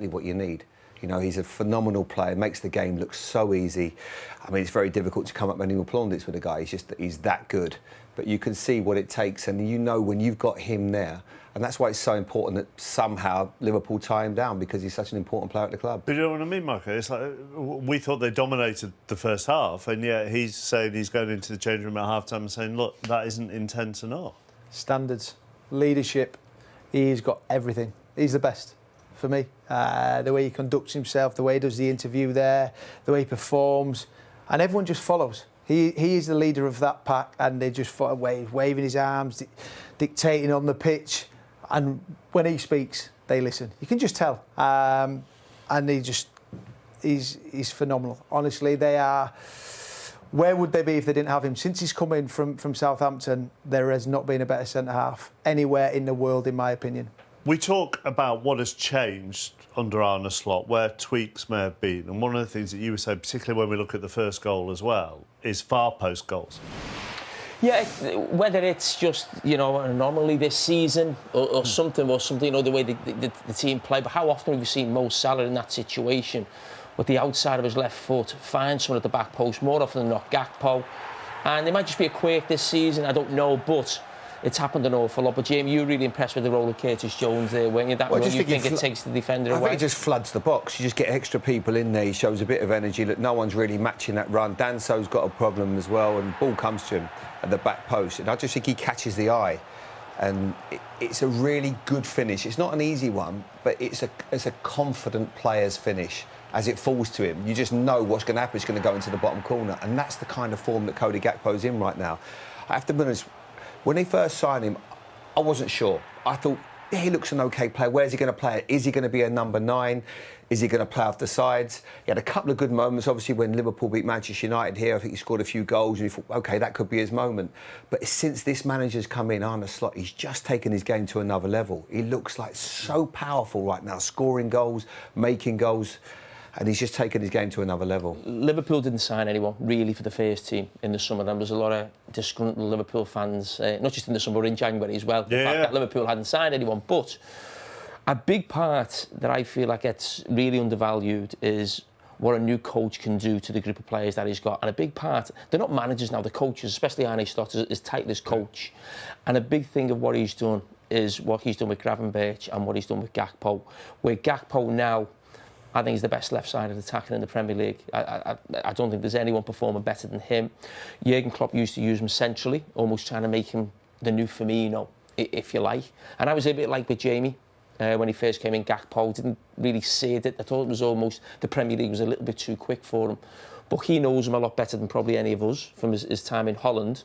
what you need. You know, he's a phenomenal player, makes the game look so easy. I mean, it's very difficult to come up with any plaudits with a guy. He's that good. But you can see what it takes, and you know when you've got him there, and that's why it's so important that somehow Liverpool tie him down, because he's such an important player at the club. But you know what I mean, Michael? It's like we thought they dominated the first half, and yet he's saying he's going into the changing room at half-time and saying, look, that isn't intense enough. Standards, leadership, he's got everything. He's the best for me. The way he conducts himself, the way he does the interview there, the way he performs, and everyone just follows. He is the leader of that pack, and they just waving his arms, dictating on the pitch, and when he speaks, they listen. You can just tell, and he's phenomenal. Honestly, they are. Where would they be if they didn't have him? Since he's come in from Southampton, there has not been a better centre half anywhere in the world, in my opinion. We talk about what has changed under Arne Slot, where tweaks may have been, and one of the things that you were saying, particularly when we look at the first goal as well, is far post goals. Yeah, whether it's just, you know, an anomaly this season or something, you know, the way the team play, but how often have you seen Mo Salah in that situation with the outside of his left foot find someone at the back post, more often than not Gakpo, and it might just be a quirk this season, I don't know, but it's happened an awful lot. But Jamie, you were really impressed with the role of Curtis Jones there, weren't you? That one, you think it takes the defender away? I think it just floods the box. You just get extra people in there. He shows a bit of energy. Look, no one's really matching that run. Danso's got a problem as well, and the ball comes to him at the back post. And I just think he catches the eye. And it's a really good finish. It's not an easy one, but it's a confident player's finish. As it falls to him, you just know what's going to happen. It's going to go into the bottom corner. And that's the kind of form that Cody Gakpo's in right now. I have to be honest, when they first signed him, I wasn't sure. I thought, yeah, he looks an OK player. Where's he going to play? Is he going to be a number 9? Is he going to play off the sides? He had a couple of good moments. Obviously, when Liverpool beat Manchester United here, I think he scored a few goals, and you thought, OK, that could be his moment. But since this manager's come in, Arne Slot, he's just taken his game to another level. He looks like so powerful right now, scoring goals, making goals. And he's just taken his game to another level. Liverpool didn't sign anyone, really, for the first team in the summer. There was a lot of disgruntled Liverpool fans, not just in the summer, in January as well. The fact that Liverpool hadn't signed anyone. But a big part that I feel like gets really undervalued is what a new coach can do to the group of players that he's got. And a big part, they're not managers now, they're coaches, especially Arne Slot is titless coach. And a big thing of what he's done is what he's done with Gravenberch and what he's done with Gakpo. Where Gakpo now, I think he's the best left-sided attacker in the Premier League. I don't think there's anyone performing better than him. Jurgen Klopp used to use him centrally, almost trying to make him the new Firmino, if you like. And I was a bit like with Jamie when he first came in. Gakpo didn't really see it. I thought it was almost the Premier League was a little bit too quick for him. But he knows him a lot better than probably any of us from his time in Holland.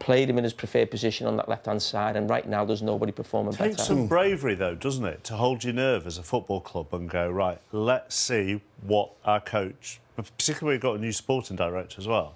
Played him in his preferred position on that left-hand side, and right now there's nobody performing better. It takes some bravery, though, doesn't it, to hold your nerve as a football club and go, right, let's see what our coach, particularly we've got a new sporting director as well,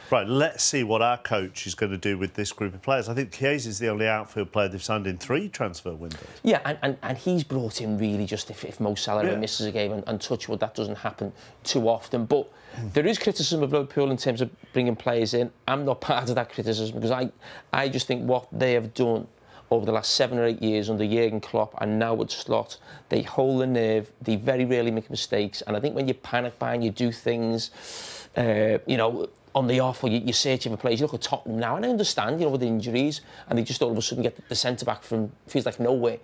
right, let's see what our coach is going to do with this group of players. I think Chiesa is the only outfield player they've signed in 3 transfer windows. Yeah, and he's brought in really just if Mo Salah misses a game, and touch wood, that doesn't happen too often. But there is criticism of Liverpool in terms of bringing players in. I'm not part of that criticism, because I just think what they have done over the last 7 or 8 years under Jurgen Klopp and now with Slot, they hold the nerve, they very rarely make mistakes, and I think when you panic buy and you do things, you know, on the off, or you're searching for players. You look at Tottenham now, and I understand, you know, with injuries, and they just all of a sudden get the centre-back from, feels like nowhere.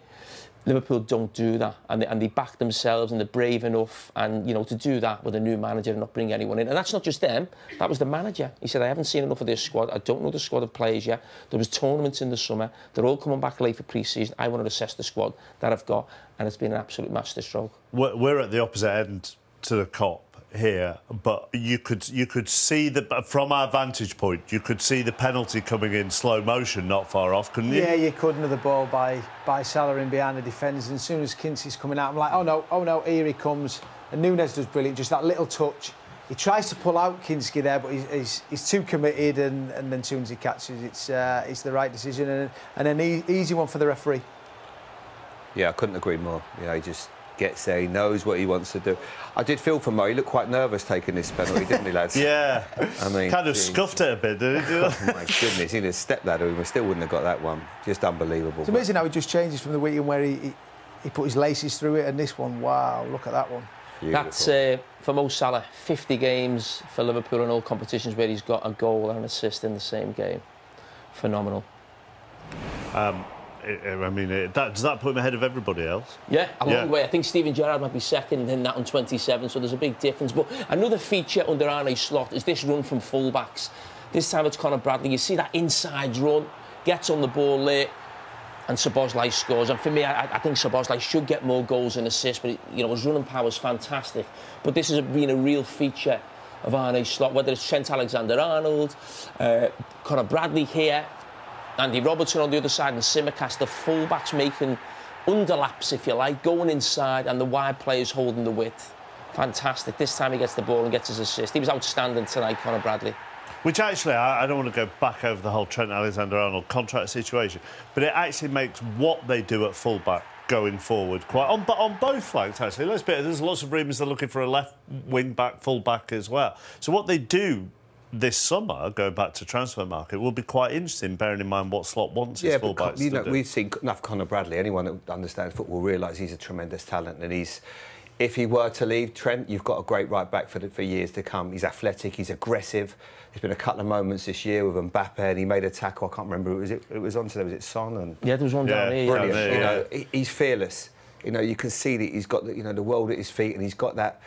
Liverpool don't do that, and they back themselves, and they're brave enough, and, you know, to do that with a new manager and not bring anyone in. And that's not just them, that was the manager. He said, I haven't seen enough of this squad, I don't know the squad of players yet. There was tournaments in the summer, they're all coming back late for pre-season. I want to assess the squad that I've got, and it's been an absolute masterstroke. We're at the opposite end to the Kop here, but you could see from our vantage point, you could see the penalty coming in slow motion not far off, couldn't you? Yeah, you could. Another ball by Salah in behind the defenders, and as soon as Kinsey's coming out, I'm like, oh no, here he comes. And Nunes does brilliant, just that little touch. He tries to pull out Kinski there, but he's too committed, and then as soon as he catches, it's the right decision, and an easy one for the referee. Yeah, I couldn't agree more. You know, he just gets there, he knows what he wants to do. I did feel for Mo, he looked quite nervous taking this penalty, didn't he, lads? Yeah. I mean, kind of scuffed it a bit, didn't he? Oh my goodness, he'd have stepped that, we still wouldn't have got that one. Just unbelievable. It's amazing how he just changes from the weekend where he put his laces through it, and this one, wow, look at that one. Beautiful. That's for Mo Salah, 50 games for Liverpool in all competitions where he's got a goal and an assist in the same game. Phenomenal. Does that put him ahead of everybody else? Yeah, a long way. I think Steven Gerrard might be second in that on 27, so there's a big difference. But another feature under Arne Slot is this run from full-backs. This time it's Conor Bradley. You see that inside run, gets on the ball late, and Szoboszlai scores. And for me, I think Szoboszlai should get more goals and assists, but his running power is fantastic. But this has been a real feature of Arne Slot, whether it's Trent Alexander-Arnold, Conor Bradley here, Andy Robertson on the other side, and Tsimikas, the full-backs making underlaps, if you like, going inside, and the wide players holding the width. Fantastic. This time he gets the ball and gets his assist. He was outstanding tonight, Conor Bradley. Which actually, I don't want to go back over the whole Trent Alexander-Arnold contract situation, but it actually makes what they do at full-back going forward quite on both flanks, actually. Let's be, there's lots of rumours they're looking for a left wing-back, full-back as well. So what they do this summer, going back to transfer market, will be quite interesting, bearing in mind what Slot wants his full-backs to do. We've seen enough Conor Bradley. Anyone that understands football will realise he's a tremendous talent, and if he were to leave Trent, you've got a great right back for years to come. He's athletic, he's aggressive. There's been a couple of moments this year with Mbappe, and he made a tackle. I can't remember. It was on today. Was it Son? And yeah, there was one down here. Brilliant. He's fearless. You can see that he's got the world at his feet, and he's got that.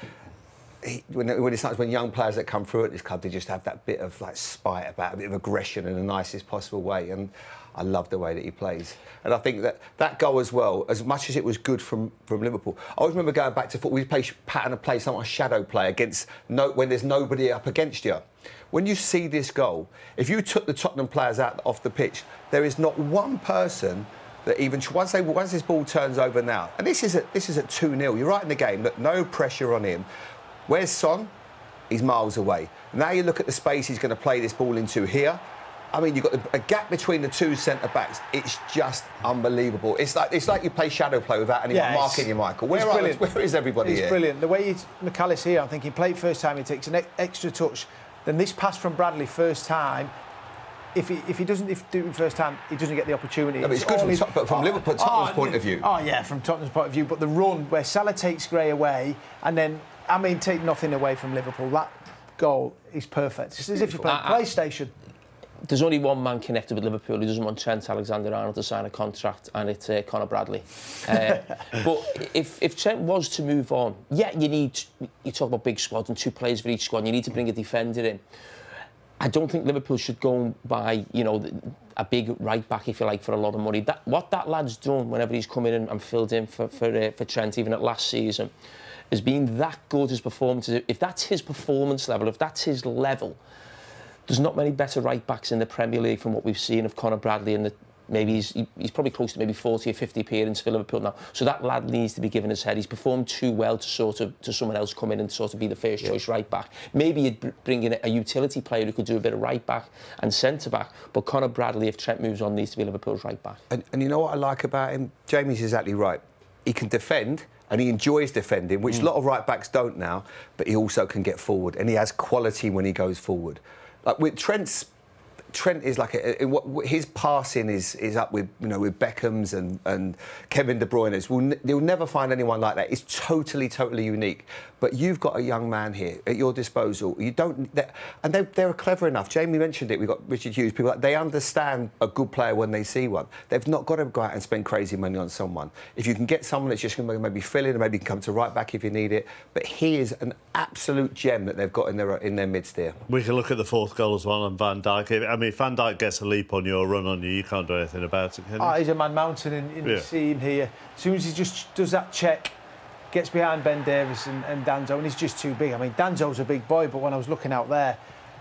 When young players that come through at this club, they just have that bit of spite about, a bit of aggression in the nicest possible way. And I love the way that he plays. And I think that goal as well, as much as it was good from Liverpool, I always remember going back to football, we play pattern of play, somewhat a shadow play against when there's nobody up against you. When you see this goal, if you took the Tottenham players out off the pitch, there is not one person that even once this ball turns over now, and this is at 2-0, you're right in the game, look, no pressure on him. Where's Son? He's miles away. Now you look at the space he's going to play this ball into here. I mean, you've got a gap between the two centre-backs. It's just unbelievable. It's like you play shadow play without anyone marking you, Michael. Where is everybody here? It's brilliant. The way McAllis here, I'm thinking, played first time, he takes an extra touch. Then this pass from Bradley first time, if he doesn't do it first time, he doesn't get the opportunity. No, but it's good from Liverpool, Tottenham's point of view. Oh, yeah, from Tottenham's point of view. But the run where Salah takes Gray away and then, take nothing away from Liverpool. That goal is perfect. It's as if you play PlayStation. There's only one man connected with Liverpool who doesn't want Trent Alexander-Arnold to sign a contract, and it's Conor Bradley. But if Trent was to move on, you talk about big squads and 2 players for each squad, and you need to bring a defender in. I don't think Liverpool should go and buy, a big right back, if you like, for a lot of money. What that lad's done whenever he's come in and filled in for Trent, even at last season, has been that good, his performance. If that's his performance level, if that's his level, there's not many better right backs in the Premier League from what we've seen of Conor Bradley, and maybe he's probably close to maybe 40 or 50 appearances for Liverpool now. So that lad needs to be given his head. He's performed too well to someone else come in and sort of be the first choice right back. Maybe you'd bring in a utility player who could do a bit of right back and centre back. But Conor Bradley, if Trent moves on, needs to be Liverpool's right back. And you know what I like about him? Jamie's exactly right. He can defend. And he enjoys defending, which a lot of right-backs don't now, but he also can get forward, and he has quality when he goes forward. Like with Trent is like his passing is up with with Beckham's and Kevin De Bruyne's. You'll never find anyone like that. It's totally unique. But you've got a young man here at your disposal. And they're clever enough. Jamie mentioned it. We've got Richard Hughes. People they understand a good player when they see one. They've not got to go out and spend crazy money on someone. If you can get someone that's just going to maybe fill in, and maybe can come to right back if you need it. But he is an absolute gem that they've got in their midst here. We can look at the 4th goal as well on Van Dijk. I mean, if Van Dijk gets a leap on you or run on you, you can't do anything about it, can you? He's a man mountain in the scene here. As soon as he just does that check, gets behind Ben Davies and Danzo, and he's just too big. I mean, Danzo's a big boy, but when I was looking out there,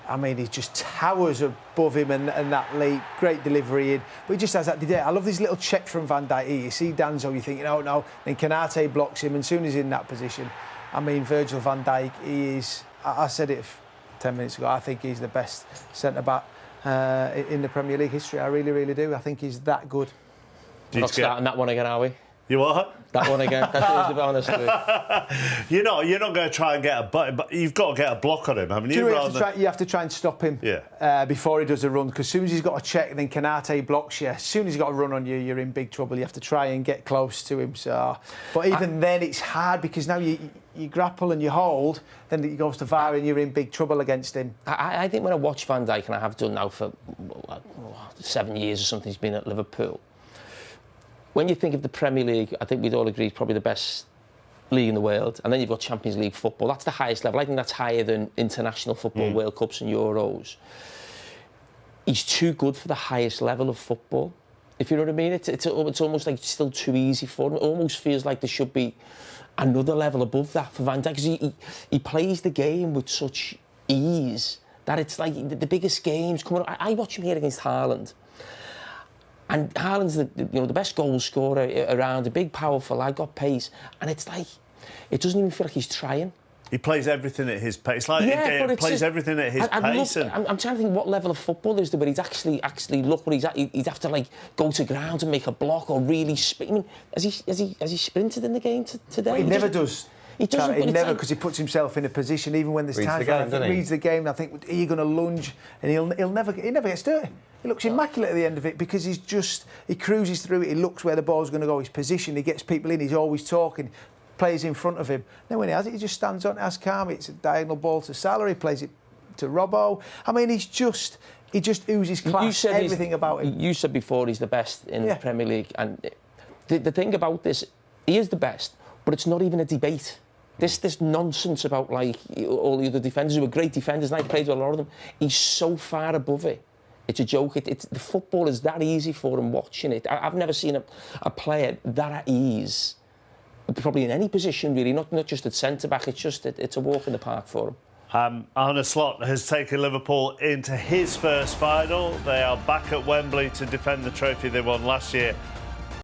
he just towers above him and that leap. Great delivery in. But he just has that detail. I love this little check from Van Dijk. You see Danzo, you think, no. Then Kanate blocks him, and as soon as he's in that position, Virgil van Dijk, he is... I said it 10 minutes ago, I think he's the best centre-back in the Premier League history. I really do. I think he's that good. We're not starting that one again, are we? You what? That one again. That's honestly. You're not going to try and get a but you've got to get a block on him, haven't you? You have to try and stop him before he does a run, because as soon as he's got a check, then Canate blocks you. As soon as he's got a run on you, you're in big trouble. You have to try and get close to him. So, but even then, it's hard because now you grapple and you hold, then he goes to VAR and you're in big trouble against him. I think when I watch Van Dijk, and I have done now for 7 years or something, he's been at Liverpool. When you think of the Premier League, I think we'd all agree it's probably the best league in the world. And then you've got Champions League football. That's the highest level. I think that's higher than international football, World Cups and Euros. He's too good for the highest level of football. If you know what I mean? It's almost like still too easy for him. It almost feels like there should be another level above that for Van Dijk. Because he plays the game with such ease that it's like the biggest games coming up. I watch him here against Haaland. And Haaland's the best goal scorer around, a big, powerful lad, got pace. And it's like, it doesn't even feel like he's trying. He plays everything at his pace. He plays everything at his pace. I'm trying to think what level of football is there where he's actually look where he's at. He'd have to like go to ground and make a block or really sprint. I mean, has he sprinted in the game today? Well, he never does. He doesn't. He never, because he puts himself in a position, even when there's times where he reads the game. And I think, are you going to lunge? And he never gets dirty. He looks immaculate at the end of it because he cruises through it. He looks where the ball's going to go. His position. He gets people in. He's always talking. Plays in front of him. Then when he has it, he just stands on it, as calm. It's a diagonal ball to Salah. He plays it to Robbo. I mean, he just oozes class. Everything about him. You said before he's the best in the Premier League, and the thing about this, he is the best, but it's not even a debate. This nonsense about like all the other defenders who are great defenders, and I played with a lot of them. He's so far above it. It's a joke. The football is that easy for him watching it. I've never seen a player that at ease, probably in any position really, not just at centre back. It's a walk in the park for him. Arne Slot has taken Liverpool into his first final. They are back at Wembley to defend the trophy they won last year